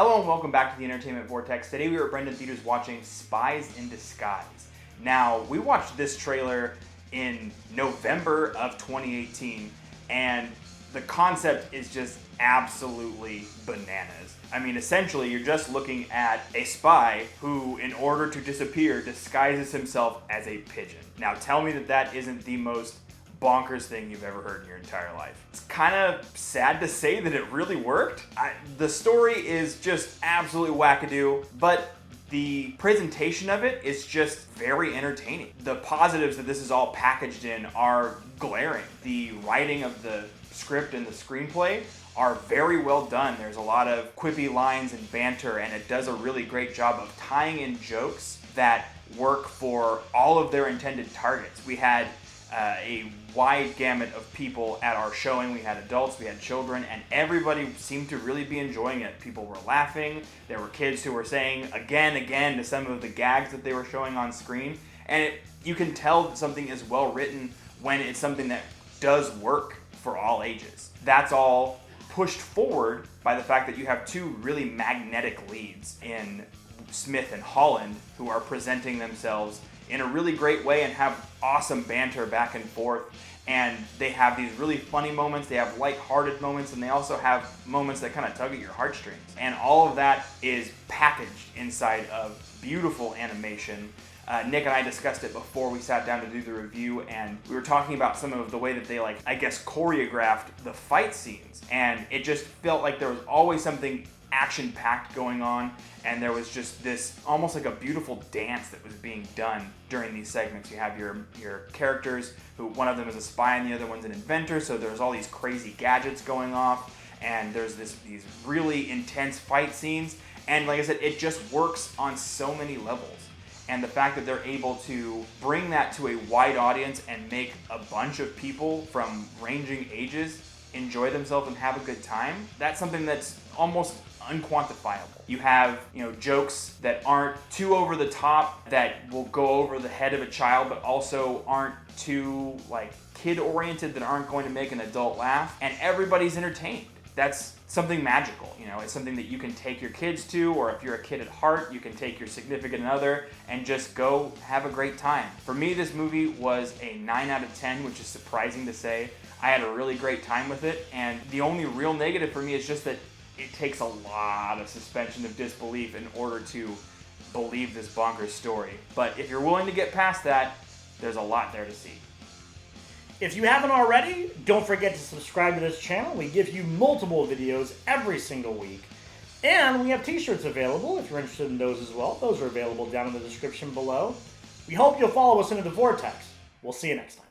Hello and welcome back to the Entertainment Vortex. Today we are at Brendan Theaters watching Spies in Disguise. Now, we watched this trailer in November of 2018, and the concept is just absolutely bananas. I mean, essentially, you're just looking at a spy who, in order to disappear, disguises himself as a pigeon. Now, tell me that that isn't the most bonkers thing you've ever heard in your entire life. It's kind of sad to say that it really worked. The story is just absolutely wackadoo, but the presentation of it is just very entertaining. The positives that this is all packaged in are glaring. The writing of the script and the screenplay are very well done. There's a lot of quippy lines and banter, and it does a really great job of tying in jokes that work for all of their intended targets. We had a wide gamut of people at our showing. We had adults, we had children, and everybody seemed to really be enjoying it. People were laughing. There were kids who were saying again to some of the gags that they were showing on screen. And you can tell that something is well written when it's something that does work for all ages. That's all pushed forward by the fact that you have two really magnetic leads in Smith and Holland who are presenting themselves in a really great way and have awesome banter back and forth. And they have these really funny moments, they have lighthearted moments, and they also have moments that kind of tug at your heartstrings. And all of that is packaged inside of beautiful animation. Nick and I discussed it before we sat down to do the review, and we were talking about some of the way that they choreographed the fight scenes. And it just felt like there was always something action-packed going on, and there was just this almost like a beautiful dance that was being done during these segments. You have your characters, who one of them is a spy and the other one's an inventor, so there's all these crazy gadgets going off, and there's these really intense fight scenes, and like I said, it just works on so many levels. And the fact that they're able to bring that to a wide audience and make a bunch of people from ranging ages enjoy themselves and have a good time, that's something that's almost unquantifiable. You have, jokes that aren't too over the top, that will go over the head of a child, but also aren't too kid-oriented, that aren't going to make an adult laugh, and everybody's entertained. That's something magical. It's something that you can take your kids to, or if you're a kid at heart, you can take your significant other and just go have a great time. For me, this movie was a 9 out of 10, which is surprising to say. I had a really great time with it, and the only real negative for me is just that it takes a lot of suspension of disbelief in order to believe this bonkers story. But if you're willing to get past that, there's a lot there to see. If you haven't already, don't forget to subscribe to this channel. We give you multiple videos every single week. And we have t-shirts available if you're interested in those as well. Those are available down in the description below. We hope you'll follow us into the Vortex. We'll see you next time.